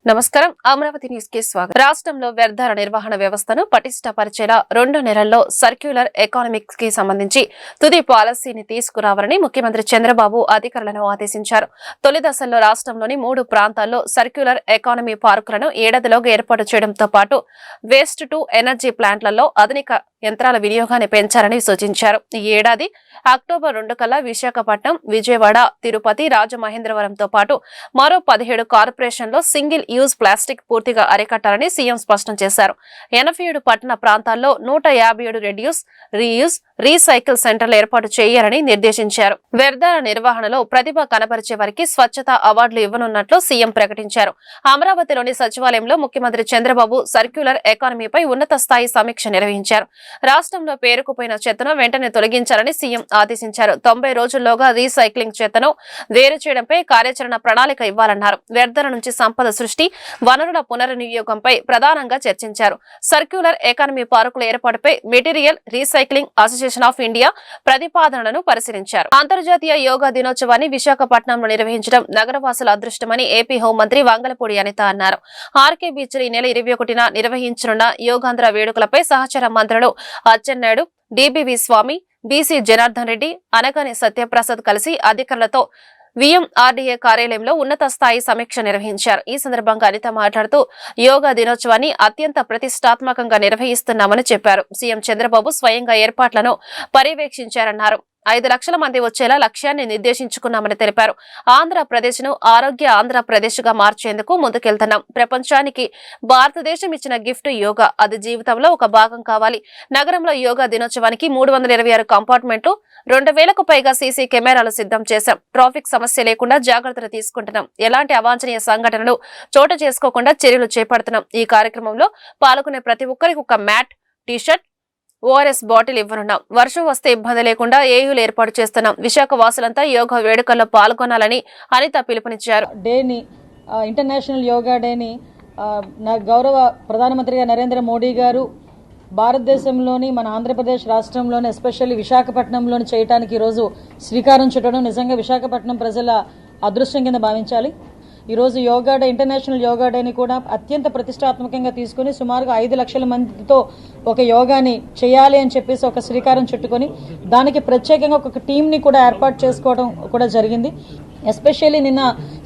నమస్కారం. అమరావతి న్యూస్ కి స్వాగతం. రాష్ట్రంలో వ్యర్థాల నిర్వహణ వ్యవస్థను పటిష్టపరిచేలా 2 నెలల్లో సర్క్యులర్ ఎకానమిక్స్ కి సంబంధించి తుది పాలసీని తీసుకురావాలని ముఖ్యమంత్రి చంద్రబాబు అధికారులను ఆదేశించారు. తొలి దశలో రాష్ట్రంలోని 3 ప్రాంతాల్లో సర్క్యులర్ ఎకానమీ పార్కులను ఏడాదిలోగా ఏర్పాటు చేయడంతో పాటు వేస్ట్ టు ఎనర్జీ ప్లాంట్లలో ఆధునిక యంత్రాల వినియోగాన్ని పెంచాలని సూచించారు. ఈ ఏడాది అక్టోబర్ 2 కల్లా విశాఖపట్నం, విజయవాడ, తిరుపతి, రాజమహేంద్రవరంతో పాటు మరో 17 కార్పొరేషన్లో సింగిల్ యూజ్ ప్లాస్టిక్ పూర్తిగా అరికట్టాలని సీఎం స్పష్టం చేశారు. 87 పట్టణ ప్రాంతాల్లో 157 రెడ్యూస్, రీయూజ్, రీసైకిల్ సెంటర్లు ఏర్పాటు చేయాలని నిర్దేశించారు. వ్యర్థాల నిర్వహణలో ప్రతిభ కనబరిచే వారికి స్వచ్ఛత అవార్డులు ఇవ్వనున్నట్లు సీఎం ప్రకటించారు. అమరావతిలోని సచివాలయంలో ముఖ్యమంత్రి చంద్రబాబు సర్క్యులర్ ఎకానమీపై ఉన్నత స్థాయి సమీక్ష నిర్వహించారు. రాష్ట్రంలో పేరుకుపోయిన చెత్తను వెంటనే తొలగించాలని సీఎం ఆదేశించారు. 90 రోజుల్లోగా రీసైక్లింగ్ చెత్తను వేరు చేయడంపై కార్యాచరణ ప్రణాళిక ఇవ్వాలన్నారు. వ్యర్థాల నుంచి సంపద సృష్టి, వనరుల పునర్వినియోగంపై ప్రధానంగా చర్చించారు. సర్క్యులర్ ఎకానమీ పార్కుల ఏర్పాటుపై material recycling association of India ప్రతిపాదనలను పరిశీలించారు. అంతర్జాతీయ యోగా దినోత్సవాన్ని విశాఖపట్నంలో నిర్వహించడం నగరవాసుల అదృష్టమని ఏపీ హోంమంత్రి వంగలపూడి అనిత అన్నారు. ఆర్కే బీచ్ ఈ నెల 21న నిర్వహించనున్న యోగాంధ్ర వేడుకలపై సహచర మంత్రులు అచ్చెన్నాయుడు, డిబివి స్వామి, బీసీ జనార్దన్ రెడ్డి, అనగాని సత్యప్రసాద్ కలిసి అధికారులతో విఎంఆర్డీఏ కార్యాలయంలో ఉన్నత స్థాయి సమీక్ష నిర్వహించారు. ఈ సందర్భంగా అనిత మాట్లాడుతూ యోగా దినోత్సవాన్ని అత్యంత ప్రతిష్టాత్మకంగా నిర్వహిస్తున్నామని చెప్పారు. సీఎం చంద్రబాబు స్వయంగా ఏర్పాట్లను పర్యవేక్షించారన్నారు. 5 లక్షల మంది వచ్చేలా లక్ష్యాన్ని నిర్దేశించుకున్నామని తెలిపారు. ఆంధ్రప్రదేశ్ ను ఆరోగ్య ఆంధ్రప్రదేశ్ గా మార్చేందుకు ముందుకెళ్తున్నాం. ప్రపంచానికి భారతదేశం ఇచ్చిన గిఫ్ట్ యోగా, అది జీవితంలో ఒక భాగం కావాలి. నగరంలో యోగా దినోత్సవానికి 326 కంపార్ట్మెంట్లు, 2000కు పైగా సీసీ కెమెరాలు సిద్ధం చేశాం. ట్రాఫిక్ సమస్య లేకుండా జాగ్రత్తలు తీసుకుంటున్నాం. ఎలాంటి అవాంఛనీయ సంఘటనలు చోటు చేసుకోకుండా చర్యలు చేపడుతున్నాం. ఈ కార్యక్రమంలో పాల్గొనే ప్రతి ఒక్కరికి ఒక మ్యాట్, టీషర్ట్, ఓఆర్ఎస్ బాటిల్ ఇవ్వనున్నాం. వర్షం వస్తే ఇబ్బంది లేకుండా ఏయూలు ఏర్పాటు చేస్తున్నాం. విశాఖ వాసులంతా యోగా వేడుకల్లో పాల్గొనాలని అనిత పిలుపునిచ్చారు. ఇంటర్నేషనల్ యోగా డేని గౌరవ ప్రధానమంత్రిగా నరేంద్ర మోడీ గారు భారతదేశంలోని మన ఆంధ్రప్రదేశ్ రాష్ట్రంలోని ఎస్పెషల్లీ విశాఖపట్నంలోని చేయడానికి ఈరోజు శ్రీకారం చుట్టడం నిజంగా విశాఖపట్నం ప్రజల అదృష్టం కింద భావించాలి. ఈరోజు యోగా డే, ఇంటర్నేషనల్ యోగా డేని కూడా అత్యంత ప్రతిష్టాత్మకంగా తీసుకుని సుమారుగా 5 లక్షల మందితో ఒక యోగాని చేయాలి అని చెప్పేసి ఒక శ్రీకారం చుట్టుకొని దానికి ప్రత్యేకంగా ఒక టీంని కూడా ఏర్పాటు చేసుకోవడం కూడా జరిగింది. ఎస్పెషల్లీ నిన్న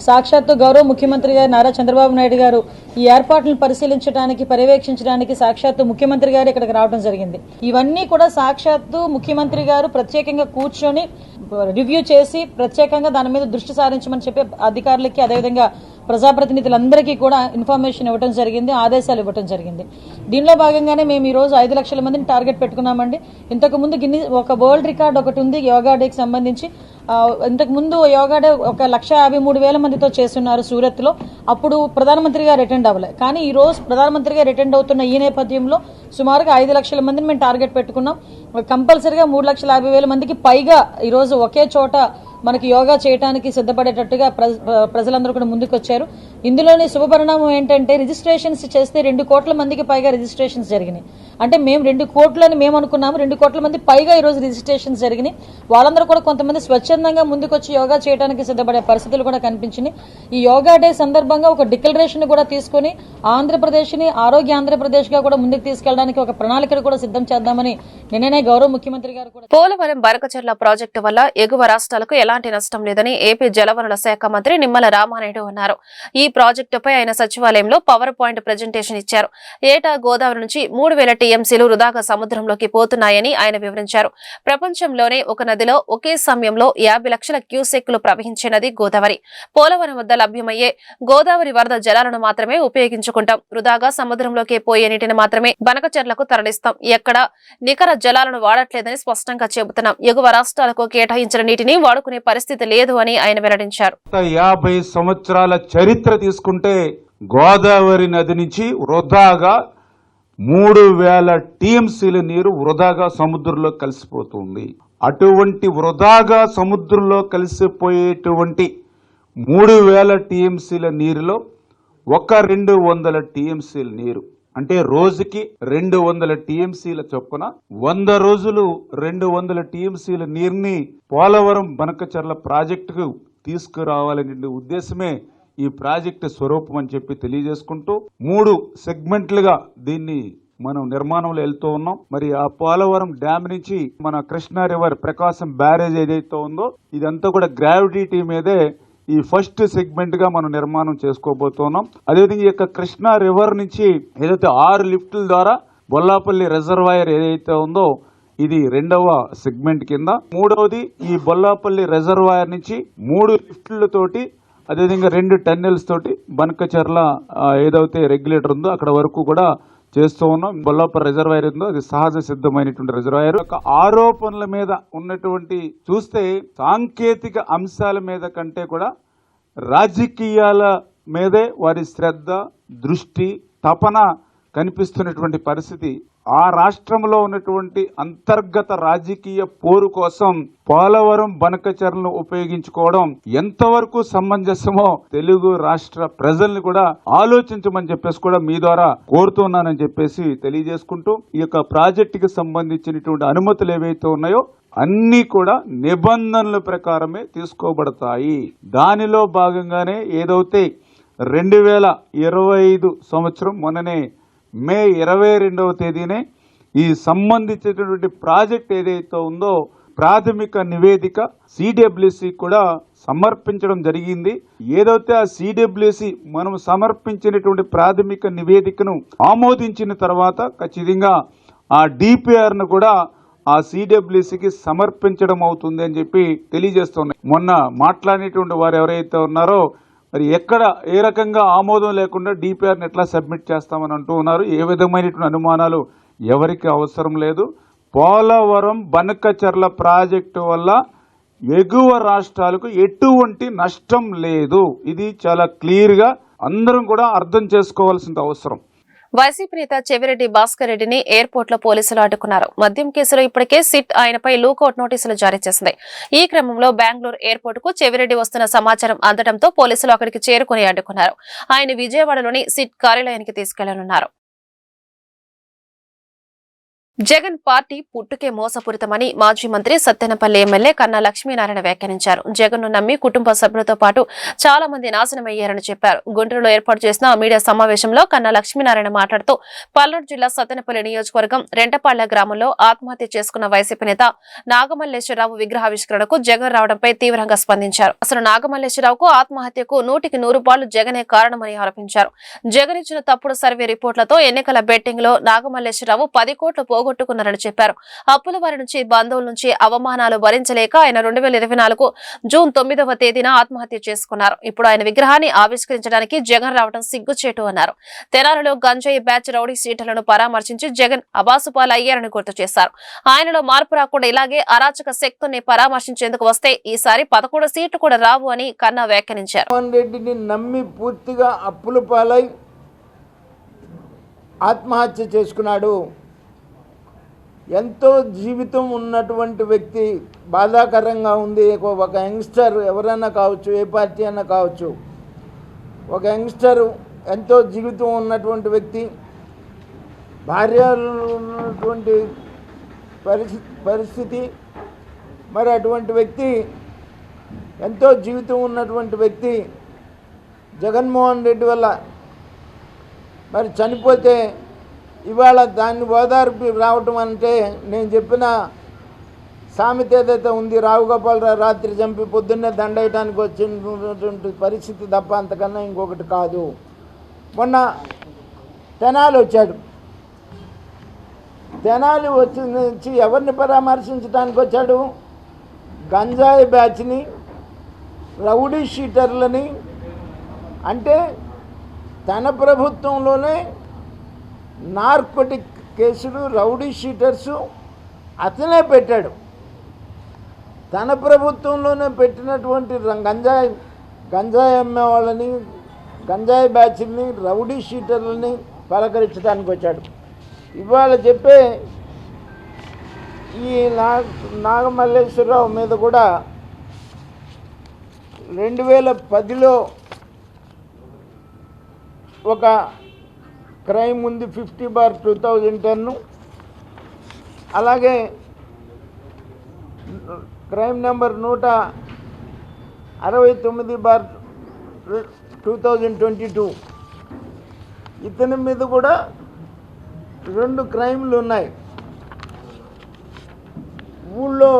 సాక్షాత్తు గౌరవ ముఖ్యమంత్రి గారు నారా చంద్రబాబు నాయుడు గారు ఈ ఏర్పాట్లను పరిశీలించడానికి, పర్యవేక్షించడానికి సాక్షాత్తు ముఖ్యమంత్రి గారు ఇక్కడికి రావడం జరిగింది. ఇవన్నీ కూడా సాక్షాత్తు ముఖ్యమంత్రి గారు ప్రత్యేకంగా కూర్చొని రివ్యూ చేసి ప్రత్యేకంగా దాని మీద దృష్టి సారించమని చెప్పి అధికారులకి, అదేవిధంగా ప్రజాప్రతినిధులందరికీ కూడా ఇన్ఫర్మేషన్ ఇవ్వడం జరిగింది, ఆదేశాలు ఇవ్వడం జరిగింది. దీనిలో భాగంగానే మేము ఈ రోజు 5 లక్షల మందిని టార్గెట్ పెట్టుకున్నామండి. ఇంతకుముందు ఒక వరల్డ్ రికార్డ్ ఒకటి ఉంది యోగా డేకి సంబంధించి. ఇంతకు ముందు యోగా డే 1,53,000 మందితో చేస్తున్నారు సూరత్ లో. అప్పుడు ప్రధానమంత్రి గారు అటెండ్ అవ్వలే. కానీ ఈ రోజు ప్రధానమంత్రి గారు అటెండ్ అవుతున్న ఈ నేపథ్యంలో సుమారుగా 5 లక్షల మందిని మేము టార్గెట్ పెట్టుకున్నాం. కంపల్సరిగా 3,50,000 మందికి పైగా ఈ రోజు ఒకే చోట మనకి యోగా చేయడానికి సిద్ధపడేటట్టుగా ప్రజలందరూ కూడా ముందుకు వచ్చారు. ఇందులోని శుభపరిణామం ఏంటంటే రిజిస్ట్రేషన్స్ చేస్తే 2 కోట్ల మందికి పైగా రిజిస్ట్రేషన్స్ జరిగినాయి. అంటే మేము 2 కోట్లని మేము అనుకున్నాము, 2 కోట్ల మంది పైగా ఈ రోజు రిజిస్ట్రేషన్స్ జరిగినాయి. వాళ్ళందరూ కూడా కొంతమంది స్వచ్ఛందంగా ముందుకు వచ్చి యోగా చేయడానికి సిద్ధపడే పరిస్థితులు కూడా కనిపించినాయి. ఈ యోగా డే సందర్భంగా ఒక డిక్లరేషన్ కూడా తీసుకుని ఆంధ్రప్రదేశ్ ని ఆరోగ్య ఆంధ్రప్రదేశ్ గా కూడా ముందుకు తీసుకెళ్ళడానికి ఒక ప్రణాళికను కూడా సిద్ధం చేద్దామని నిన్ననే గౌరవ ముఖ్యమంత్రి గారు కూడా. పోలవరం బరకచెర్ల ప్రాజెక్టు వల్ల ఎగువ రాష్ట్రాలకు ఎలాంటి నష్టం లేదని ఏపీ జలవనరుల శాఖ మంత్రి నిమ్మల రామానాయుడు అన్నారు. ఈ ప్రాజెక్టుపై ఆయన సచివాలయంలో పవర్ పాయింట్ ప్రజెంటేషన్ ఇచ్చారు. ఏటా గోదావరి నుంచి 3,000 టీఎంసీలు వృధాగా సముద్రంలోకి పోతున్నాయని ఆయన వివరించారు. ప్రపంచంలోనే ఒక నదిలో ఒకే సమయంలో 50 లక్షల క్యూసెక్లు ప్రవహించే నది గోదావరి. పోలవరం వద్ద లభ్యమయ్యే గోదావరి వరద జలాలను మాత్రమే ఉపయోగించుకుంటాం. వృధాగా సముద్రంలోకి పోయే నీటిని మాత్రమే బనకచెర్లకు తరలిస్తాం. ఎక్కడ నికర జలాలను వాడట్లేదని స్పష్టంగా చెబుతున్నాం. ఎగువ రాష్ట్రాలకు కేటాయించిన నీటిని వాడుకునే పరిస్థితి లేదు అని ఆయన వెల్లడించారు. 50 సంవత్సరాల చరిత్ర తీసుకుంటే గోదావరి నది నుంచి వృధాగా 3,000 టీఎంసీల నీరు వృధాగా సముద్రంలో కలిసిపోతుంది. అటువంటి వృధాగా సముద్రంలో కలిసిపోయేటువంటి 3,000 టీఎంసీల నీరులో 200 టీఎంసీల నీరు అంటే రోజుకి 200 టీఎంసీల చొప్పున 100 రోజులు 200 టీఎంసీల నీరుని పోలవరం బనకచెర్ల ప్రాజెక్టుకు తీసుకురావాలనే ఉద్దేశమే ఈ ప్రాజెక్టు స్వరూపం అని చెప్పి తెలియజేసుకుంటూ 3 సెగ్మెంట్లుగా దీన్ని మనం నిర్మాణంలో వెళ్తూ ఉన్నాం. మరి ఆ పోలవరం డ్యామ్ నుంచి మన కృష్ణా రివర్ ప్రకాశం బ్యారేజ్ ఏదైతే ఉందో ఇదంతా కూడా గ్రావిటీ మీదే ఈ ఫస్ట్ సెగ్మెంట్ గా మనం నిర్మాణం చేసుకోబోతున్నాం. అదేవిధంగా ఈ యొక్క కృష్ణా రివర్ నుంచి ఏదైతే 6 లిఫ్టుల ద్వారా బొల్లాపల్లి రిజర్వాయర్ ఏదైతే ఉందో ఇది 2వ సెగ్మెంట్ కింద. 3వది ఈ బొల్లాపల్లి రిజర్వాయర్ నుంచి 3 లిఫ్టులతోటి అదేవిధంగా 2 టన్నెల్స్ తోటి బనకచర్ల ఏదైతే రెగ్యులేటర్ ఉందో అక్కడ వరకు కూడా చేస్తూ ఉన్నాం. బొల్లాపల్లి రిజర్వాయర్ ఉందో అది సహజ సిద్ధమైనటువంటి రిజర్వాయర్. ఆరోపణల మీద ఉన్నటువంటి చూస్తే సాంకేతిక అంశాల మీద కంటే కూడా రాజకీయాల మీదే వారి శ్రద్ధ, దృష్టి, తపన కనిపిస్తున్నటువంటి పరిస్థితి. ఆ రాష్ట్రంలో ఉన్నటువంటి అంతర్గత రాజకీయ పోరు కోసం పోలవరం బనకచర్లను ఉపయోగించుకోవడం ఎంతవరకు సమంజసమో తెలుగు రాష్ట్ర ప్రజల్ని కూడా ఆలోచించమని చెప్పేసి కూడా మీ ద్వారా కోరుతున్నానని చెప్పేసి తెలియజేసుకుంటూ ఈ యొక్క ప్రాజెక్టుకి సంబంధించినటువంటి అనుమతులు ఏవైతే ఉన్నాయో అన్ని కూడా నిబంధనల ప్రకారమే తీసుకోబడతాయి. దానిలో భాగంగానే ఏదైతే 2025 సంవత్సరం మొన్ననే మే 22వ తేదీనే ఈ సంబంధించినటువంటి ప్రాజెక్ట్ ఏదైతే ఉందో ప్రాథమిక నివేదిక సిడబ్ల్యూసి కూడా సమర్పించడం జరిగింది. ఏదైతే ఆ సిడబ్ల్యూసి మనం సమర్పించినటువంటి ప్రాథమిక నివేదికను ఆమోదించిన తర్వాత ఖచ్చితంగా ఆ డిపిఆర్ను కూడా ఆ సిడబ్ల్యూసికి సమర్పించడం అవుతుంది అని చెప్పి తెలియజేస్తున్నాయి. మొన్న మాట్లాడినటువంటి వారు ఎవరైతే ఉన్నారో మరి ఎక్కడ ఏ రకంగా ఆమోదం లేకుండా డిపిఆర్ని ఎట్లా సబ్మిట్ చేస్తామని అంటూ ఉన్నారు. ఏ విధమైనటువంటి అనుమానాలు ఎవరికి అవసరం లేదు. పోలవరం బనకచర్ల ప్రాజెక్టు వల్ల ఎగువ రాష్ట్రాలకు ఎటువంటి నష్టం లేదు. ఇది చాలా క్లియర్గా అందరం కూడా అర్థం చేసుకోవాల్సిన అవసరం. వైసీపీ నేత చెవిరెడ్డి భాస్కర్ రెడ్డిని ఎయిర్పోర్ట్ లో పోలీసులు అడ్డుకున్నారు. మద్యం కేసులో ఇప్పటికే సిట్ ఆయనపై లూకౌట్ నోటీసులు జారీ చేసింది. ఈ క్రమంలో బెంగళూరు ఎయిర్పోర్ట్ కు చెవిరెడ్డి వస్తున్న సమాచారం అందడంతో పోలీసులు అక్కడికి చేరుకుని అడ్డుకున్నారు. ఆయన విజయవాడలోని సిట్ కార్యాలయానికి తీసుకెళ్లనున్నారు. జగన్ పార్టీ పుట్టుకే మోసపూరితమని మాజీ మంత్రి సత్తెనపల్లి ఎమ్మెల్యే కన్నా లక్ష్మీనారాయణ వ్యాఖ్యానించారు. జగన్ ను నమ్మి కుటుంబ సభ్యులతో పాటు చాలా మంది నాశనమయ్యారని చెప్పారు. గుంటూరులో ఏర్పాటు చేసిన మీడియా సమావేశంలో కన్నా లక్ష్మీనారాయణ మాట్లాడుతూ పల్నాడు జిల్లా సత్తెనపల్లి నియోజకవర్గం రెంటపాళ్ల గ్రామంలో ఆత్మహత్య చేసుకున్న వైసీపీ నేత నాగమల్లేశ్వరరావు విగ్రహావిష్కరణకు జగన్ రావడంపై తీవ్రంగా స్పందించారు. అసలు నాగమల్లేశ్వరరావుకు ఆత్మహత్యకు 100కి 100 జగనే కారణమని ఆరోపించారు. జగన్ ఇచ్చిన తప్పుడు సర్వే రిపోర్టులతో ఎన్నికల బెట్టింగ్ లో నాగమల్లేశ్వరరావు 10 కోట్లు పోగొట్టుకున్నారని చెప్పారు. అప్పుల వారి నుంచి బంధువుల నుంచి అవమానాలు భరించలేక ఆయన 2024 జూన్ 9వ తేదీన ఆత్మహత్య చేసుకున్నారు. ఇప్పుడు ఆయన విగ్రహాన్ని ఆవిష్కరించడానికి జగన్ రావడం సిగ్గుచేటు అన్నారు. తెనాలిలో గంజాయి బ్యాచ్ రౌడీ సీట్లను పరామర్శించి జగన్ అబాసుపాలు అయ్యారని గుర్తు చేశారు. ఆయనలో మార్పు రాకుండా ఇలాగే అరాచక శక్తుల్ని పరామర్శించేందుకు వస్తే ఈసారి 11 సీట్లు కూడా రావు అని కన్నా వ్యాఖ్యానించారు. రెడ్డిని నమ్మి పూర్తిగా అప్పుల పాలై ఆత్మహత్య చేసుకున్నాడు. ఎంతో జీవితం ఉన్నటువంటి వ్యక్తి. బాధాకరంగా ఉంది. ఒక యంగ్స్టర్ ఎవరైనా కావచ్చు, ఏ పార్టీ అయినా కావచ్చు, ఒక యంగ్స్టర్ ఎంతో జీవితం ఉన్నటువంటి వ్యక్తి, భార్య ఉన్నటువంటి పరిస్థితి, మరి అటువంటి వ్యక్తి, ఎంతో జీవితం ఉన్నటువంటి వ్యక్తి జగన్మోహన్ రెడ్డి వల్ల మరి చనిపోతే ఇవాళ దాన్ని ఓదార్పు రావటం అంటే నేను చెప్పిన సామెత ఏదైతే ఉంది, రావుగోపాలరావు రాత్రి చంపి పొద్దున్నే దండయటానికి వచ్చినటువంటి పరిస్థితి తప్ప అంతకన్నా ఇంకొకటి కాదు. మొన్న తెనాలి వచ్చాడు. తెనాలి వచ్చి ఎవరిని పరామర్శించడానికి వచ్చాడు? గంజాయి బ్యాచ్ని, రౌడీ షీటర్లని. అంటే తన ప్రభుత్వంలోనే నార్కోటిక్ కేసులు, రౌడీ షీటర్సు అతనే పెట్టాడు. తన ప్రభుత్వంలోనే పెట్టినటువంటి గంజాయి అమ్మే వాళ్ళని, గంజాయి బ్యాచ్ని, రౌడీ షీటర్లని పలకరించడానికి వచ్చాడు. ఇవాళ చెప్పే ఈ నాగమల్లేశ్వరరావు మీద కూడా 2010లో ఒక క్రైమ్ ఉంది, 50/2010. అలాగే క్రైమ్ నెంబర్ 169/2010 2022 ఇతని మీద కూడా 2 క్రైమ్లు ఉన్నాయి. ఊళ్ళో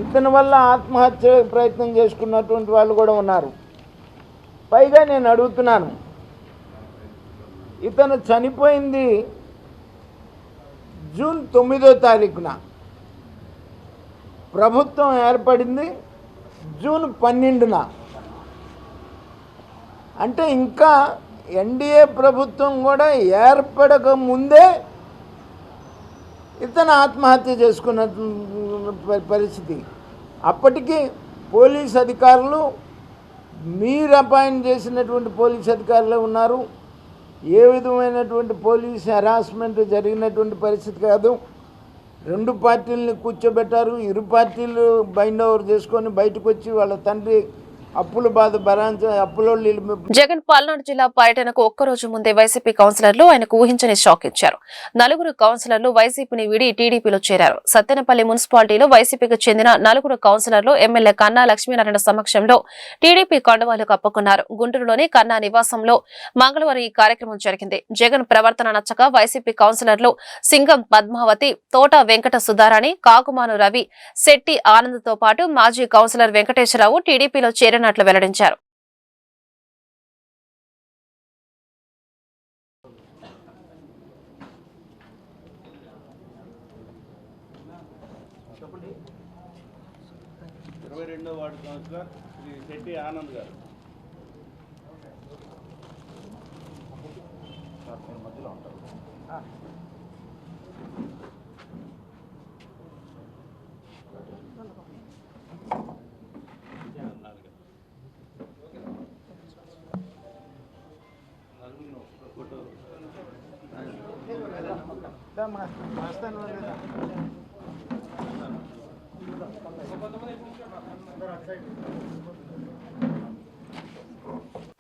ఇతని వల్ల ఆత్మహత్య ప్రయత్నం చేసుకున్నటువంటి వాళ్ళు కూడా ఉన్నారు. పైగా నేను అడుగుతున్నాను, ఇతను చనిపోయింది జూన్ 9వ తారీఖున, ప్రభుత్వం ఏర్పడింది జూన్ 12న. అంటే ఇంకా ఎన్డీఏ ప్రభుత్వం కూడా ఏర్పడక ముందే ఇతను ఆత్మహత్య చేసుకున్న పరిస్థితి. అప్పటికి పోలీస్ అధికారులు, మీరు అపాయింట్ చేసినటువంటి పోలీస్ అధికారులే ఉన్నారు. ఏ విధమైనటువంటి పోలీస్ హెరాస్మెంట్ జరిగినటువంటి పరిస్థితి కాదు. 2 పార్టీలని కూర్చోబెట్టారు. ఇరు పార్టీలు బైండ్ ఓవర్ చేసుకొని బయటకు వచ్చి వాళ్ళ తండ్రి అప్పుల బాధ అప్పులో. జగన్ పల్నాడు జిల్లా పర్యటనకు ఒక్కరోజు ముందే వైసీపీ కౌన్సిలర్లు ఆయనకు ఊహించని షాక్ ఇచ్చారు. 4 కౌన్సిలర్లు వైసీపీని వీడి టీడీపీలో చేరారు. సత్తెనపల్లి మున్సిపాలిటీలో వైసీపీకి చెందిన 4 కౌన్సిలర్లు ఎమ్మెల్యే కన్నా లక్ష్మీనారాయణ సమక్షంలో టీడీపీ కండువాలు కప్పుకున్నారు. గుంటూరులోని కన్నా నివాసంలో మంగళవారం ఈ కార్యక్రమం జరిగింది. జగన్ ప్రవర్తన నచ్చక వైసీపీ కౌన్సిలర్లు సింగం పద్మావతి, తోట వెంకట సుధారాణి, కాకుమాను రవి, శెట్టి ఆనంద్తో పాటు మాజీ కౌన్సిలర్ వెంకటేశ్వరరావు టీడీపీలో చేరినట్లు వెల్లడించారు. వార్డు కౌన్సిలర్ శ్రీ శెట్టి ఆనంద్ గారు. మధ్యలో ఉంటారు.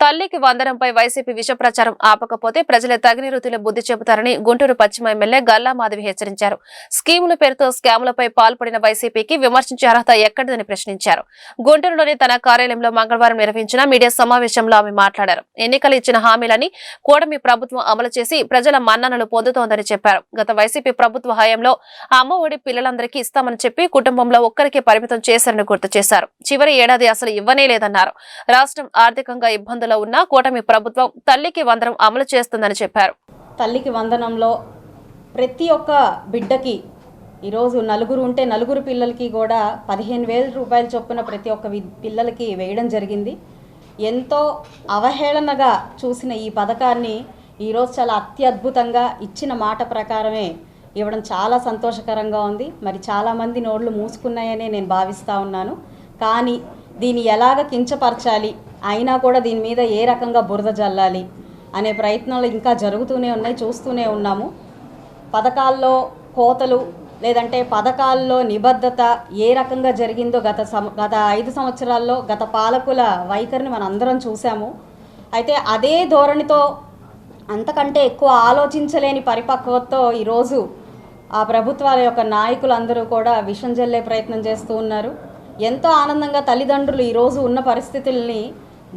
తల్లికి వందనంపై వైసీపీ విష ప్రచారం ఆపకపోతే ప్రజల తగిన రీతిలో బుద్ధి చెబుతారని గుంటూరు పశ్చిమ ఎమ్మెల్యే గల్లా మాధవి హెచ్చరించారు. స్కీముల పేరుతో స్కాములపై పాల్పడిన వైసీపీకి విమర్శించే అర్హత ఎక్కడిదని ప్రశ్నించారు. గుంటూరులోని తన కార్యాలయంలో మంగళవారం నిర్వహించిన మీడియా సమావేశంలో ఆమె మాట్లాడారు. ఎన్నికలు ఇచ్చిన హామీలని కూటమి ప్రభుత్వం అమలు చేసి ప్రజల మన్ననలు పొందుతోందని చెప్పారు. గత వైసీపీ ప్రభుత్వ హయాంలో అమ్మ ఒడి పిల్లలందరికీ ఇస్తామని చెప్పి కుటుంబంలో ఒక్కరికే పరిమితం చేశారని గుర్తు చేశారు. చివరి ఏడాది అసలు ఇవ్వనే లేదన్నారు. రాష్ట్రం ఆర్థికంగా ఇబ్బందులు ఉన్న కూటమి ప్రభుత్వం తల్లికి వందనం అమలు చేస్తుందని చెప్పారు. తల్లికి వందనంలో ప్రతి ఒక్క బిడ్డకి ఈరోజు 4 ఉంటే 4 పిల్లలకి కూడా 15,000 రూపాయల చొప్పున ప్రతి ఒక్క పిల్లలకి వేయడం జరిగింది. ఎంతో అవహేళనగా చూసిన ఈ పథకాన్ని ఈరోజు చాలా అత్యద్భుతంగా ఇచ్చిన మాట ప్రకారమే ఇవ్వడం చాలా సంతోషకరంగా ఉంది. మరి చాలామంది నోళ్ళు మూసుకున్నాయనే నేను భావిస్తూ ఉన్నాను. కానీ దీన్ని ఎలాగ కించపరచాలి, అయినా కూడా దీని మీద ఏ రకంగా బురద జల్లాలి అనే ప్రయత్నాలు ఇంకా జరుగుతూనే ఉన్నాయి, చూస్తూనే ఉన్నాము. పథకాల్లో కోతలు లేదంటే పథకాల్లో నిబద్ధత ఏ రకంగా జరిగిందో గత 5 సంవత్సరాల్లో గత పాలకుల వైఖరిని మనం అందరం చూసాము. అయితే అదే ధోరణితో అంతకంటే ఎక్కువ ఆలోచించలేని పరిపక్వతతో ఈరోజు ఆ ప్రభుత్వాల యొక్క నాయకులందరూ కూడా విషం జల్లే ప్రయత్నం చేస్తూ ఉన్నారు. ఎంతో ఆనందంగా తల్లిదండ్రులు ఈరోజు ఉన్న పరిస్థితుల్ని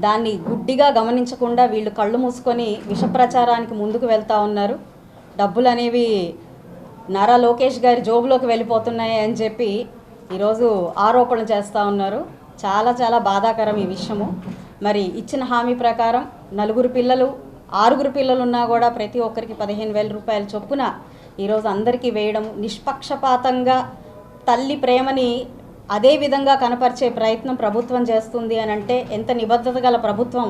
దాన్ని గుడ్డిగా గమనించకుండా వీళ్ళు కళ్ళు మూసుకొని విష ప్రచారానికి ముందుకు వెళ్తూ ఉన్నారు. డబ్బులు అనేవి నారా లోకేష్ గారి జోబులోకి వెళ్ళిపోతున్నాయి అని చెప్పి ఈరోజు ఆరోపణలు చేస్తూ ఉన్నారు. చాలా చాలా బాధాకరం ఈ విషయము. మరి ఇచ్చిన హామీ ప్రకారం 4 పిల్లలు 6 పిల్లలు ఉన్నా కూడా ప్రతి ఒక్కరికి 15,000 రూపాయల చొప్పున ఈరోజు అందరికీ వేయడం, నిష్పక్షపాతంగా తల్లి ప్రేమని అదే విధంగా కనపరిచే ప్రయత్నం ప్రభుత్వం చేస్తుంది అని అంటే ఎంత నిబద్ధత గల ప్రభుత్వం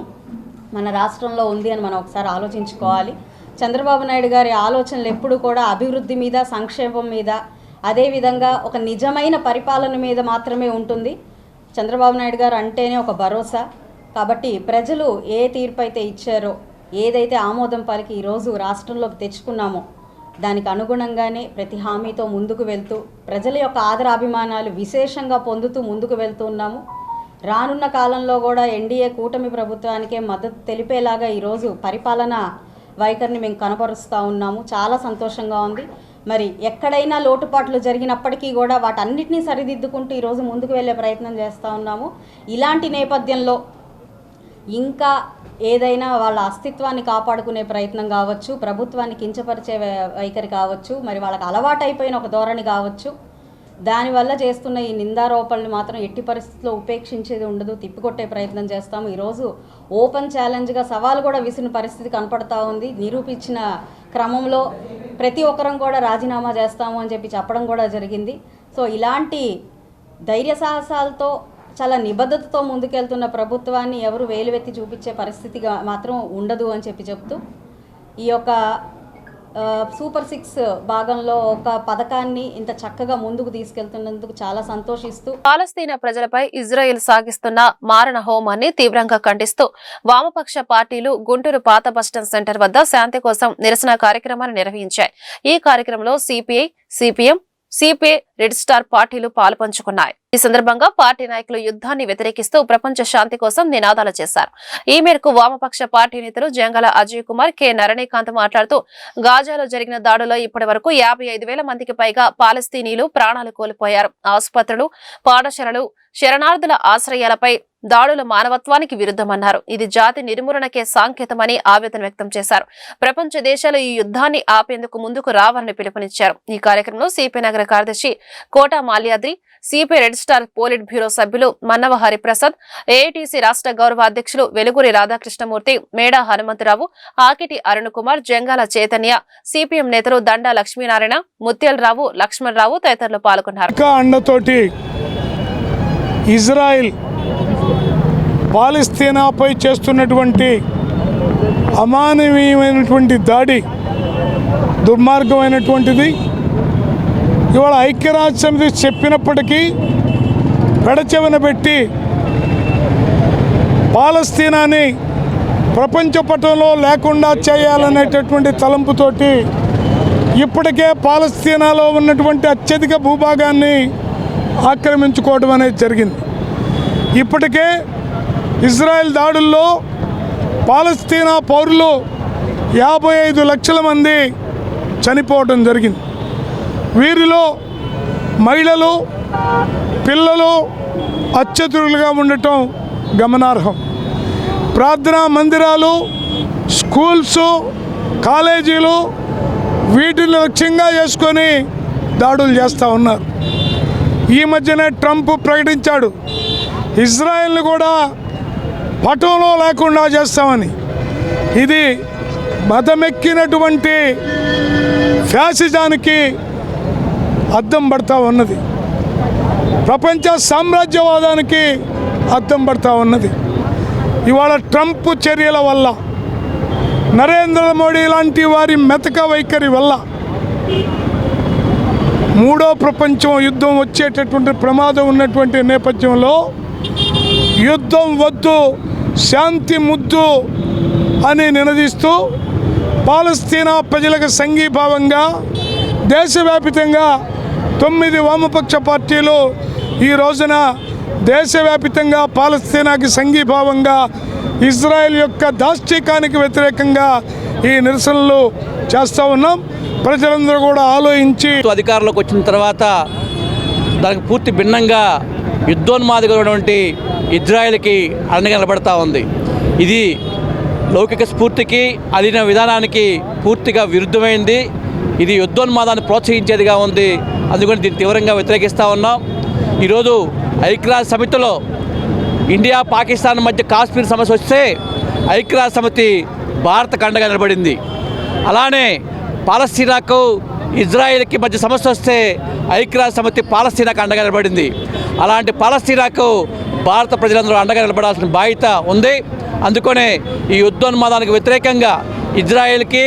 మన రాష్ట్రంలో ఉంది అని మనం ఒకసారి ఆలోచించుకోవాలి. చంద్రబాబు నాయుడు గారి ఆలోచనలు ఎప్పుడు కూడా అభివృద్ధి మీద, సంక్షేమం మీద, అదేవిధంగా ఒక నిజమైన పరిపాలన మీద మాత్రమే ఉంటుంది. చంద్రబాబు నాయుడు గారు అంటేనే ఒక భరోసా. కాబట్టి ప్రజలు ఏ తీర్పు అయితే ఇచ్చారో, ఏదైతే ఆమోదం పలికి ఈరోజు రాష్ట్రంలోకి తెచ్చుకున్నామో దానికి అనుగుణంగానే ప్రతి హామీతో ముందుకు వెళ్తూ ప్రజల యొక్క ఆదరాభిమానాలు విశేషంగా పొందుతూ ముందుకు వెళ్తూ ఉన్నాము. రానున్న కాలంలో కూడా ఎన్డీఏ కూటమి ప్రభుత్వానికే మద్దతు తెలిపేలాగా ఈరోజు పరిపాలన వైఖరిని మేము కనపరుస్తూ ఉన్నాము. చాలా సంతోషంగా ఉంది. మరి ఎక్కడైనా లోటుపాట్లు జరిగినప్పటికీ కూడా వాటన్నిటినీ సరిదిద్దుకుంటూ ఈరోజు ముందుకు వెళ్ళే ప్రయత్నం చేస్తూ ఉన్నాము. ఇలాంటి నేపథ్యంలో ఇంకా ఏదైనా వాళ్ళ అస్తిత్వాన్ని కాపాడుకునే ప్రయత్నం కావచ్చు, ప్రభుత్వాన్ని కించపరిచే వైఖరి కావచ్చు, మరి వాళ్ళకి అలవాటైపోయిన ఒక ధోరణి కావచ్చు, దానివల్ల చేస్తున్న ఈ నిందారోపణలు మాత్రం ఎట్టి పరిస్థితుల్లో ఉపేక్షించేది ఉండదు, తిప్పికొట్టే ప్రయత్నం చేస్తాము. ఈరోజు ఓపెన్ ఛాలెంజ్గా సవాల్ కూడా విసిన పరిస్థితి కనపడతా ఉంది. నిరూపించిన క్రమంలో ప్రతి ఒక్కరం కూడా రాజీనామా చేస్తాము అని చెప్పి చెప్పడం కూడా జరిగింది. సో ఇలాంటి ధైర్య సాహసాలతో చాలా నిబద్ధతతో ముందుకెళ్తున్న ప్రభుత్వాన్ని ఎవరు వేలువెత్తి చూపించే పరిస్థితిగా మాత్రం ఉండదు అని చెప్పి చెప్తూ ఈ యొక్క సూపర్ 6 భాగంలో ఒక పథకాన్ని ఇంత చక్కగా ముందుకు తీసుకెళ్తున్నందుకు చాలా సంతోషిస్తూ పాలస్తీనా ప్రజలపై ఇజ్రాయెల్ సాగిస్తున్న మారణ హోమాన్ని తీవ్రంగా ఖండిస్తూ వామపక్ష పార్టీలు గుంటూరు పాత బస్టాండ్ సెంటర్ వద్ద శాంతి కోసం నిరసన కార్యక్రమాన్ని నిర్వహించాయి. ఈ కార్యక్రమంలో CPI, CPM, CPI, red star పార్టీలు పాలుపంచుకున్నాయి. ఈ సందర్భంగా పార్టీ నాయకులు యుద్ధాన్ని వ్యతిరేకిస్తూ ప్రపంచ శాంతి కోసం నినాదాలు చేశారు. ఈ మేరకు వామపక్ష పార్టీ నేతలు జంగాల అజయ్ కుమార్, కె నరణీకాంత్ మాట్లాడుతూ గాజాలో జరిగిన దాడులో ఇప్పటి వరకు 55,000 మందికి పైగా పాలస్తీనీలు ప్రాణాలు కోల్పోయారు. ఆసుపత్రులు, పాఠశాలలు, శరణార్థుల ఆశ్రయాలపై దాడులు మానవత్వానికి విరుద్ధమన్నారు. ఇది జాతి నిర్మూలనకే సంకేతమని ఆవేదన వ్యక్తం చేశారు. ప్రపంచ దేశాలు ఈ యుద్ధాన్ని ఆపేందుకు ముందుకు రావాలని పిలుపునిచ్చారు. ఈ కార్యక్రమంలో సిపిఐ నగర కార్యదర్శి Kota Malyadri, CPI red star politburo సభ్యులు మన్నవ హరిప్రసాద్, ఏఐటీసీ రాష్ట్ర గౌరవ అధ్యక్షులు వెలుగురి రాధాకృష్ణమూర్తి, మేడా హనుమంతరావు, ఆకిటి అరుణ్ కుమార్, జంగాల చైతన్య, సిపిఎం నేతలు దండా లక్ష్మీనారాయణ, ముత్యాలరావు, లక్ష్మణరావు తదితరులు పాల్గొన్నారు. అండతోటి ఇజ్రాయిల్ పాలస్తీనాపై చేస్తున్నటువంటి అమానవీయమైనటువంటి దాడి దుర్మార్గమైనటువంటిది. ఇవాళ ఐక్యరాజ్యసమితి చెప్పినప్పటికీ పెడచెవిన పెట్టి పాలస్తీనాని ప్రపంచ పటంలో లేకుండా చేయాలనేటటువంటి తలంపుతోటి ఇప్పటికే పాలస్తీనాలో ఉన్నటువంటి అత్యధిక భూభాగాన్ని ఆక్రమించుకోవడం అనేది జరిగింది. ఇప్పటికే ఇజ్రాయెల్ దాడుల్లో పాలస్తీనా పౌరులు 55 లక్షల మంది చనిపోవడం జరిగింది. వీరిలో మహిళలు, పిల్లలు అత్యధికులుగా ఉండటం గమనార్హం. ప్రార్థనా మందిరాలు, స్కూల్స్, కాలేజీలు వీటిని లక్ష్యంగా చేసుకొని దాడులు చేస్తూ ఉన్నారు. ఈ మధ్యనే ట్రంప్ ప్రకటించాడు ఇజ్రాయెల్ని కూడా పటంలో లేకుండా చేస్తామని. ఇది మతమెక్కినటువంటి ఫ్యాసిజానికి అద్దం పడతా ఉన్నది, ప్రపంచ సామ్రాజ్యవాదానికి అద్దం పడతా ఉన్నది. ఇవాళ ట్రంప్ చర్యల వల్ల, నరేంద్ర మోడీ లాంటి వారి మెతక వైఖరి వల్ల మూడో ప్రపంచం యుద్ధం వచ్చేటటువంటి ప్రమాదం ఉన్నటువంటి నేపథ్యంలో యుద్ధం వద్దు, శాంతి ముద్దు అని నినదిస్తూ పాలస్తీనా ప్రజలకు సంఘీభావంగా దేశవ్యాప్తంగా 9 వామపక్ష పార్టీలు ఈ రోజున దేశవ్యాప్తంగా పాలస్తీనాకి సంఘీభావంగా ఇజ్రాయెల్ యొక్క దాష్టీకానికి వ్యతిరేకంగా ఈ నిరసనలు చేస్తూ ఉన్నాం. ప్రజలందరూ కూడా ఆలోచించి అధికారంలోకి వచ్చిన తర్వాత దానికి పూర్తి భిన్నంగా యుద్ధోన్మాదిగా ఇజ్రాయెల్కి అండగా నిలబడతా ఉంది. ఇది లౌకిక స్ఫూర్తికి, అధీన విధానానికి పూర్తిగా విరుద్ధమైంది. ఇది యుద్ధోన్మాదాన్ని ప్రోత్సహించేదిగా ఉంది. అందుకని దీన్ని తీవ్రంగా వ్యతిరేకిస్తూ ఉన్నాం. ఈరోజు ఐక్యరాజ్య సమితిలో ఇండియా, పాకిస్తాన్ మధ్య కాశ్మీర్ సమస్య వస్తే ఐక్యరాజ్య సమితి భారత్కు అండగా నిలబడింది. అలానే పాలస్తీనాకు, ఇజ్రాయెల్కి మధ్య సమస్య వస్తే ఐక్యరాజ్య సమితి పాలస్తీనాకు అండగా నిలబడింది. అలాంటి పాలస్తీనాకు భారత ప్రజలందరూ అండగా నిలబడాల్సిన బాధ్యత ఉంది. అందుకనే ఈ యుద్ధోన్మాదానికి వ్యతిరేకంగా ఇజ్రాయెల్కి,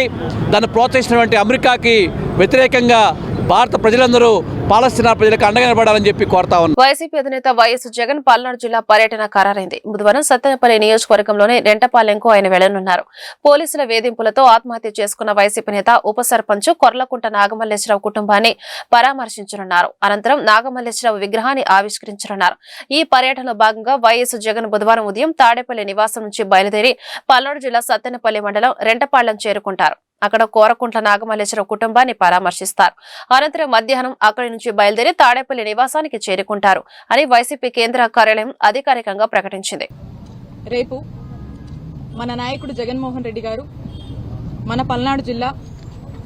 దాన్ని ప్రోత్సహించినటువంటి అమెరికాకి వ్యతిరేకంగా భారత ప్రజలందరూ పాలస్తీనా ప్రజలకు అండగా నిలబడాలని చెప్పి కోరుతా ఉన్నారు. వైసీపీ అధినేత వైఎస్ జగన్ పల్నాడు జిల్లా పర్యటన ఖరారైంది. బుధవారం సత్తెనపల్లి నియోజకవర్గంలోని రెంటపాలెంకు ఆయన వెళ్లనున్నారు. పోలీసుల వేధింపులతో ఆత్మహత్య చేసుకున్న వైసీపీ నేత ఉప సర్పంచ్ కొర్లకుంట నాగమల్లేశ్వరరావు కుటుంబాన్ని పరామర్శించనున్నారు. అనంతరం నాగమల్లేశ్వరరావు విగ్రహాన్ని ఆవిష్కరించనున్నారు. ఈ పర్యటనలో భాగంగా వైఎస్ జగన్ బుధవారం ఉదయం తాడేపల్లి నివాసం నుంచి బయలుదేరి పల్నాడు జిల్లా సత్తెనపల్లి మండలం రెంటపాలెం చేరుకుంటారు. అక్కడ కోరకుంట్ల నాగమల్లేశ్వరరావు కుటుంబాన్ని పరామర్శిస్తారు. అనంతరం మధ్యాహ్నం అక్కడి నుంచి బయలుదేరి తాడేపల్లి నివాసానికి చేరుకుంటారు అని వైసీపీ కేంద్ర కార్యాలయం అధికారికంగా ప్రకటించింది. రేపు మన నాయకుడు జగన్మోహన్ రెడ్డి గారు మన పల్నాడు జిల్లా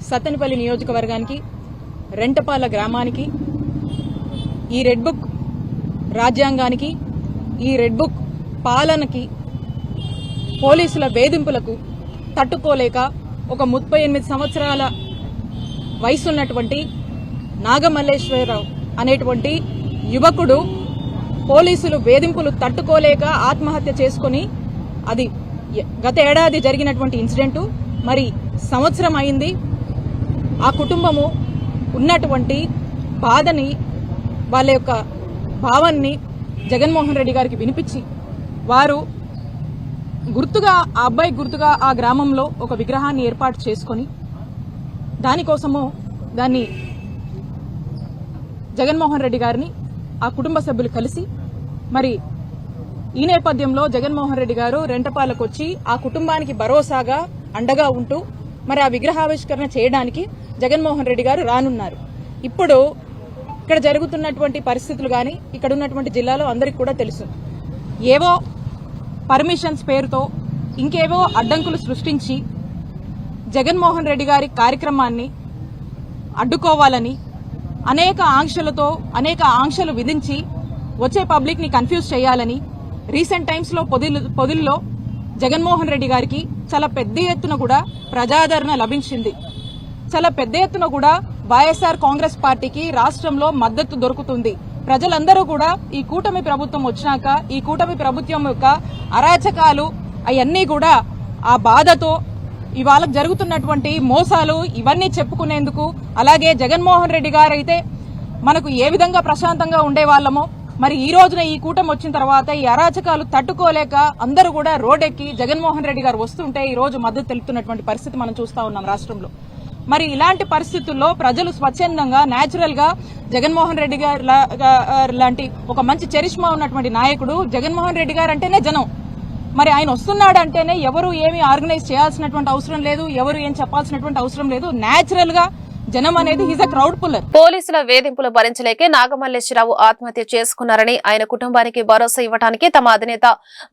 సత్తెనపల్లి నియోజకవర్గానికి రెంటపాల గ్రామానికి ఈ రెడ్ బుక్ రాజ్యాంగానికి ఈ రెడ్ బుక్ పాలనకి పోలీసుల వేధింపులకు తట్టుకోలేక ఒక 38 సంవత్సరాల వయసున్నటువంటి నాగమల్లేశ్వరరావు అనేటువంటి యువకుడు పోలీసులు వేధింపులు తట్టుకోలేక ఆత్మహత్య చేసుకుని అది గత ఏడాది జరిగినటువంటి ఇన్సిడెంటు. మరి సంవత్సరం అయింది. ఆ కుటుంబము ఉన్నటువంటి బాధని వాళ్ళ యొక్క భావాన్ని జగన్మోహన్ రెడ్డి గారికి వినిపించి వారు గుర్తుగా ఆ అబ్బాయి గుర్తుగా ఆ గ్రామంలో ఒక విగ్రహాన్ని ఏర్పాటు చేసుకొని దానికోసము దాన్ని జగన్మోహన్ రెడ్డి గారిని ఆ కుటుంబ సభ్యులు కలిసి మరి ఈ నేపథ్యంలో జగన్మోహన్ రెడ్డి గారు రెంటపాలకు వచ్చి ఆ కుటుంబానికి భరోసాగా అండగా ఉంటూ మరి ఆ విగ్రహావిష్కరణ చేయడానికి జగన్మోహన్ రెడ్డి గారు రానున్నారు. ఇప్పుడు ఇక్కడ జరుగుతున్నటువంటి పరిస్థితులు కానీ ఇక్కడ ఉన్నటువంటి జిల్లాలో అందరికీ కూడా తెలుసు. ఏవో పర్మిషన్స్ పేరుతో ఇంకేవో అడ్డంకులు సృష్టించి జగన్మోహన్ రెడ్డి గారి కార్యక్రమాన్ని అడ్డుకోవాలని అనేక ఆంక్షలు విధించి వచ్చే పబ్లిక్ ని కన్ఫ్యూజ్ చేయాలని రీసెంట్ టైమ్స్ లో పొదిల్లో జగన్మోహన్ రెడ్డి గారికి చాలా పెద్ద ఎత్తున కూడా ప్రజాదరణ లభించింది. చాలా పెద్ద ఎత్తున కూడా వైఎస్ఆర్ కాంగ్రెస్ పార్టీకి రాష్ట్రంలో మద్దతు దొరుకుతుంది. ప్రజలందరూ కూడా ఈ కూటమి ప్రభుత్వం వచ్చినాక ఈ కూటమి ప్రభుత్వం యొక్క అరాచకాలు అవన్నీ కూడా ఆ బాధతో ఇవాళ జరుగుతున్నటువంటి మోసాలు ఇవన్నీ చెప్పుకునేందుకు, అలాగే జగన్మోహన్ రెడ్డి గారు అయితే మనకు ఏ విధంగా ప్రశాంతంగా ఉండేవాళ్ళమో మరి ఈ రోజున ఈ కూటమి వచ్చిన తర్వాత ఈ అరాచకాలు తట్టుకోలేక అందరూ కూడా రోడ్డెక్కి జగన్మోహన్ రెడ్డి గారు వస్తుంటే ఈ రోజు మద్దతు తెలుపుతున్నటువంటి పరిస్థితి మనం చూస్తా ఉన్నాం రాష్ట్రంలో. మరి ఇలాంటి పరిస్థితుల్లో ప్రజలు స్వచ్ఛందంగా న్యాచురల్ గా జగన్మోహన్ రెడ్డి గారు లాంటి ఒక మంచి చరిష్మా ఉన్నటువంటి నాయకుడు జగన్మోహన్ రెడ్డి గారు అంటేనే జనం. మరి ఆయన వస్తున్నాడు అంటేనే ఎవరు ఏమి ఆర్గనైజ్ చేయాల్సినటువంటి అవసరం లేదు, ఎవరు ఏం చెప్పాల్సినటువంటి అవసరం లేదు. న్యాచురల్ గా జనం అనేది ఈజ్ అ క్రౌడ్ పుల్లర్. పోలీసుల వేధింపులు భరించలేకే నాగమల్లేశ్వరరావు ఆత్మహత్య చేసుకున్నారని, ఆయన కుటుంబానికి భరోసా ఇవ్వడానికి తమ అధినేత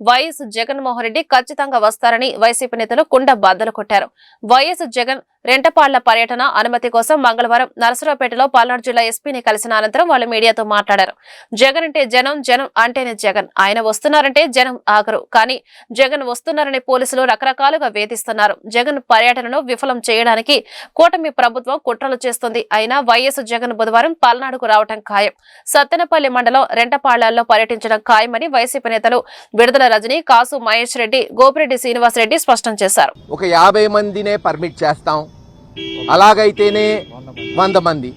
వైఎస్ జగన్మోహన్ రెడ్డి ఖచ్చితంగా వస్తారని వైసీపీ నేతలు కుండ బద్దలు కొట్టారు. వైఎస్ జగన్ రెంటపాళ్ల పర్యటన అనుమతి కోసం మంగళవారం నరసరావుపేటలో పల్నాడు జిల్లా ఎస్పీని కలిసిన అనంతరం వాళ్ళు మీడియాతో మాట్లాడారు. జగన్ అంటే జనం, జనం అంటేనే జగన్. ఆయన వస్తున్నారంటే జనం ఆగరు. కానీ జగన్ వస్తున్నారని పోలీసులు రకరకాలుగా వేధిస్తున్నారు. జగన్ పర్యటనను విఫలం చేయడానికి కూటమి ప్రభుత్వం కుట్రలు చేస్తుంది. అయినా వైఎస్ జగన్ బుధవారం పల్నాడుకు రావడం ఖాయం. సత్తెనపల్లి మండలం రెంటపాళ్లలో పర్యటించడం ఖాయమని వైసీపీ నేతలు విడుదల రజని, కాసు మహేష్ రెడ్డి, గోపిరెడ్డి శ్రీనివాసరెడ్డి స్పష్టం చేశారు. ఒక 50 మందినే పర్మిట్ చేస్తాం, అలాగైతేనే 100 మంది.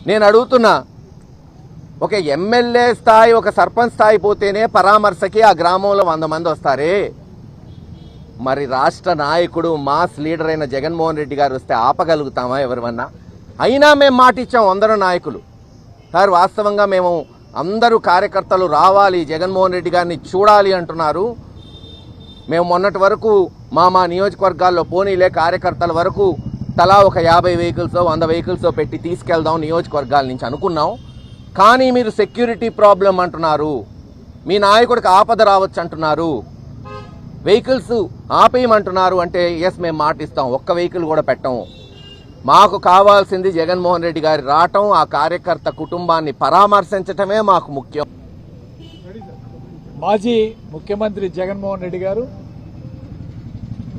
నేను అడుగుతున్నా, ఒక ఎమ్మెల్యే స్థాయి ఒక సర్పంచ్ స్థాయి పోతేనే పరామర్శకి ఆ గ్రామంలో 100 మంది వస్తారే, మరి రాష్ట్ర నాయకుడు మాస్ లీడర్ అయిన జగన్మోహన్ రెడ్డి గారు వస్తే ఆపగలుగుతామా ఎవరివన్నా? అయినా మేము మాట ఇచ్చాం అందరూ నాయకులు. సార్ వాస్తవంగా మేము అందరూ కార్యకర్తలు రావాలి, జగన్మోహన్ రెడ్డి గారిని చూడాలి అంటున్నారు. మేము మొన్నటి వరకు మా నియోజకవర్గాల్లో పోనీలే కార్యకర్తల వరకు తలా ఒక 50 వెహికల్స్ 100 వెహికల్స్ పెట్టి తీసుకెళ్దాం నియోజకవర్గాల నుంచి అనుకున్నాం. కానీ మీరు సెక్యూరిటీ ప్రాబ్లం అంటున్నారు, మీ నాయకుడికి ఆపద రావచ్చు అంటున్నారు, వెహికల్స్ ఆపేయమంటున్నారు. అంటే ఎస్ మేము మాటిస్తాం, ఒక్క వెహికల్ కూడా పెట్టము. మాకు కావాల్సింది జగన్మోహన్ రెడ్డి గారి రావటం, ఆ కార్యకర్త కుటుంబాన్ని పరామర్శించటమే మాకు ముఖ్యం. మాజీ ముఖ్యమంత్రి జగన్మోహన్ రెడ్డి గారు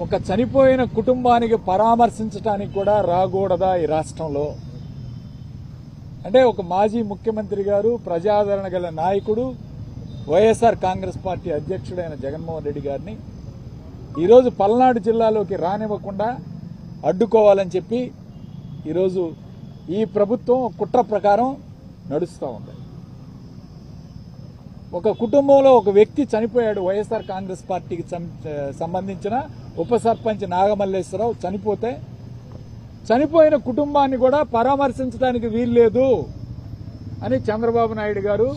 ఒక చనిపోయిన కుటుంబానికి పరామర్శించడానికి కూడా రాకూడదా ఈ రాష్ట్రంలో? అంటే ఒక మాజీ ముఖ్యమంత్రి గారు, ప్రజాదరణ గల నాయకుడు, వైఎస్ఆర్ కాంగ్రెస్ పార్టీ అధ్యక్షుడైన జగన్మోహన్ రెడ్డి గారిని ఈరోజు పల్నాడు జిల్లాలోకి రానివ్వకుండా అడ్డుకోవాలని చెప్పి ఈరోజు ఈ ప్రభుత్వం కుట్ర ప్రకారం నడుస్తూ ఉంది. ఒక కుటుంబంలో ఒక వ్యక్తి చనిపోయాడు. వైఎస్ఆర్ కాంగ్రెస్ పార్టీకి సంబంధించిన ఉప సర్పంచ్ నాగమల్లేశ్వరరావు చనిపోతే చనిపోయిన కుటుంబాన్ని కూడా పరామర్శించడానికి వీల్లేదు అని చంద్రబాబు నాయుడు గారు,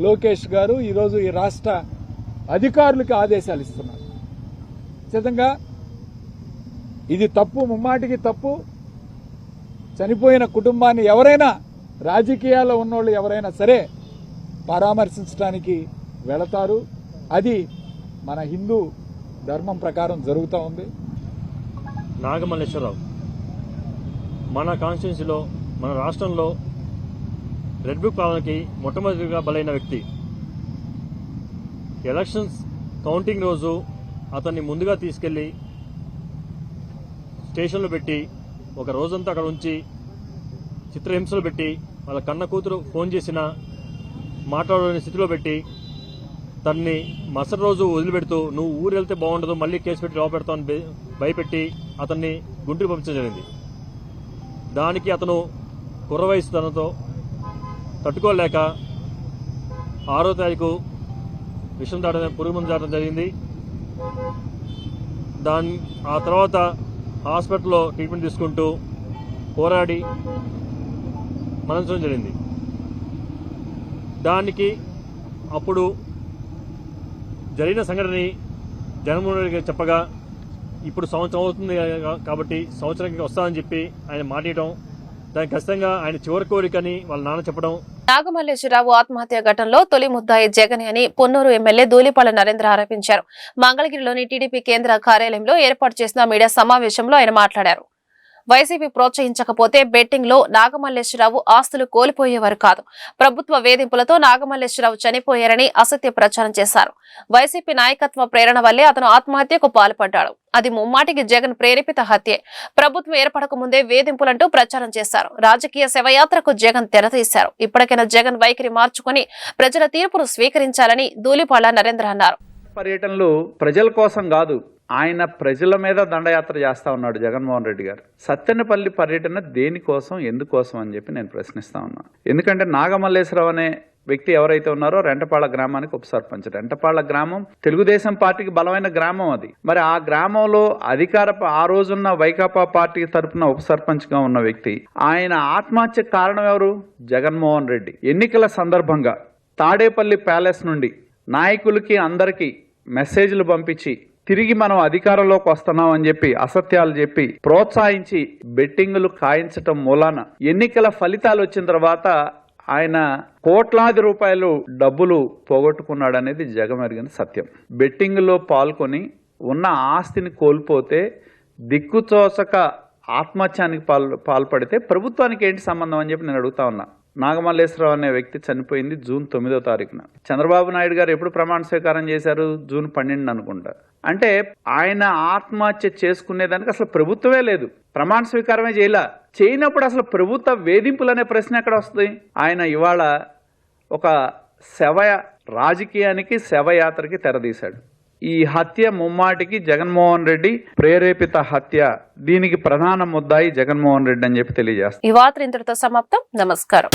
లోకేష్ గారు ఈరోజు ఈ రాష్ట్ర అధికారులకు ఆదేశాలు ఇస్తున్నారు. ఖచ్చితంగా ఇది తప్పు, ముమ్మాటికి తప్పు. చనిపోయిన కుటుంబాన్ని ఎవరైనా, రాజకీయాల్లో ఉన్నోళ్ళు ఎవరైనా సరే పరామర్శించడానికి వెళతారు. అది మన హిందూ ధర్మం ప్రకారం జరుగుతూ ఉంది. నాగమల్లేశ్వరరావు మన కాన్స్టిట్యున్సీలో, మన రాష్ట్రంలో రెడ్ బుక్ పాలనకి మొట్టమొదటిగా బలైన వ్యక్తి. ఎలక్షన్స్ కౌంటింగ్ రోజు అతన్ని ముందుగా తీసుకెళ్లి స్టేషన్లో పెట్టి ఒక రోజంతా అక్కడ ఉంచి చిత్రహింసలు పెట్టి వాళ్ళ కన్న కూతురు ఫోన్ చేసినా మాట్లాడలేని స్థితిలో పెట్టి తన్ని మరుసటి రోజు వదిలిపెడుతూ నువ్వు ఊరు వెళ్తే బాగుండదు, మళ్ళీ కేసు పెట్టి లోపల పెడతామని భయపెట్టి అతన్ని గుంటూరు పంపించడం జరిగింది. దానికి అతను కుర్ర వయసు తనతో తట్టుకోలేక 6వ తారీఖు విషం దాటడం, పురుగు మందు దాటడం జరిగింది. ఆ తర్వాత హాస్పిటల్లో ట్రీట్మెంట్ తీసుకుంటూ పోరాడి మరణించడం జరిగింది. దానికి అప్పుడు జరిగిన సంఘటనని జగన్మోహన్ రెడ్డి గారు చెప్పగా ఇప్పుడు సంవత్సరం అవుతుంది కాబట్టి సంవత్సరానికి వస్తామని చెప్పి ఆయన మాట్లాడటం, దానికి ఖచ్చితంగా ఆయన చివరి కోరికని వాళ్ళ నాన్న చెప్పడం. నాగమల్లేశ్వరరావు ఆత్మహత్య ఘటనలో తొలి ముద్దాయి జగన్ అని పొన్నూరు ఎమ్మెల్యే ధూళిపాల నరేంద్ర ఆరోపించారు. మంగళగిరిలోని టీడీపీ కేంద్ర కార్యాలయంలో ఏర్పాటు చేసిన మీడియా సమావేశంలో ఆయన మాట్లాడారు. వైసీపీ ప్రోత్సహించకపోతే బెట్టింగ్ లో నాగమల్లేశ్వరరావు ఆస్తులు కోల్పోయేవారు కాదు. ప్రభుత్వ వేధింపులతో నాగమల్లేశ్వరరావు చనిపోయారని అసత్య ప్రచారం చేశారు. వైసీపీ నాయకత్వ ప్రేరణ వల్లే అతను ఆత్మహత్యకు పాల్పడ్డాడు. అది ముమ్మాటికి జగన్ ప్రేరేపిత హత్యే. ప్రభుత్వం ఏర్పడక ముందే వేధింపులంటూ ప్రచారం చేశారు. రాజకీయ శవయాత్రకు జగన్ తెరతీశారు. ఇప్పటికైనా జగన్ వైఖరి మార్చుకుని ప్రజల తీర్పును స్వీకరించాలని ధూళిపాల నరేంద్ర అన్నారు. పర్యటనలు ప్రజల కోసం కాదు, ఆయన ప్రజల మీద దండయాత్ర చేస్తా ఉన్నాడు జగన్మోహన్ రెడ్డి గారు. సత్తెనపల్లి పర్యటన దేనికోసం, ఎందుకోసం అని చెప్పి నేను ప్రశ్నిస్తా ఉన్నా. ఎందుకంటే నాగమల్లేశ్వరరావు అనే వ్యక్తి ఎవరైతే ఉన్నారో రెంటపాళ్ల గ్రామానికి ఉప సర్పంచ్. రెంటపాళ్ల గ్రామం తెలుగుదేశం పార్టీకి బలమైన గ్రామం అది. మరి ఆ గ్రామంలో ఆ రోజున్న వైకాపా పార్టీ తరఫున ఉప సర్పంచ్ గా ఉన్న వ్యక్తి, ఆయన ఆత్మహత్య కారణం ఎవరు? జగన్మోహన్ రెడ్డి. ఎన్నికల సందర్భంగా తాడేపల్లి ప్యాలెస్ నుండి నాయకులకి అందరికీ మెసేజ్లు పంపించి తిరిగి మనం అధికారంలోకి వస్తున్నాం అని చెప్పి అసత్యాలు చెప్పి ప్రోత్సహించి బెట్టింగులు ఖాయించటం మూలాన ఎన్నికల ఫలితాలు వచ్చిన తర్వాత ఆయన కోట్లాది రూపాయలు డబ్బులు పోగొట్టుకున్నాడనేది జగమెరిగిన సత్యం. బెట్టింగ్లో పాల్గొని ఉన్న ఆస్తిని కోల్పోతే దిక్కుచోచక ఆత్మహత్యానికి పాల్పడితే ప్రభుత్వానికి ఏంటి సంబంధం అని చెప్పి నేను అడుగుతా ఉన్నా. నాగమల్లేశ్వరరావు అనే వ్యక్తి చనిపోయింది జూన్ 9వ తారీఖున. చంద్రబాబు నాయుడు గారు ఎప్పుడు ప్రమాణ స్వీకారం చేశారు? జూన్ 12 అనుకుంటా. అంటే ఆయన ఆత్మహత్య చేసుకునేదానికి అసలు ప్రభుత్వమే లేదు, ప్రమాణ స్వీకారమే చేయనప్పుడు అసలు ప్రభుత్వ వేధింపులు అనే ప్రశ్న ఎక్కడ వస్తుంది? ఆయన ఇవాళ ఒక రాజకీయానికి శవయాత్రకి తెరదీశాడు. ఈ హత్య ముమ్మాటికి జగన్మోహన్ రెడ్డి ప్రేరేపిత హత్య. దీనికి ప్రధాన ముద్దాయి జగన్మోహన్ రెడ్డి అని చెప్పి తెలియజేస్తారు. ఈ వార్త ఇంతటితో సమాప్తం. నమస్కారం.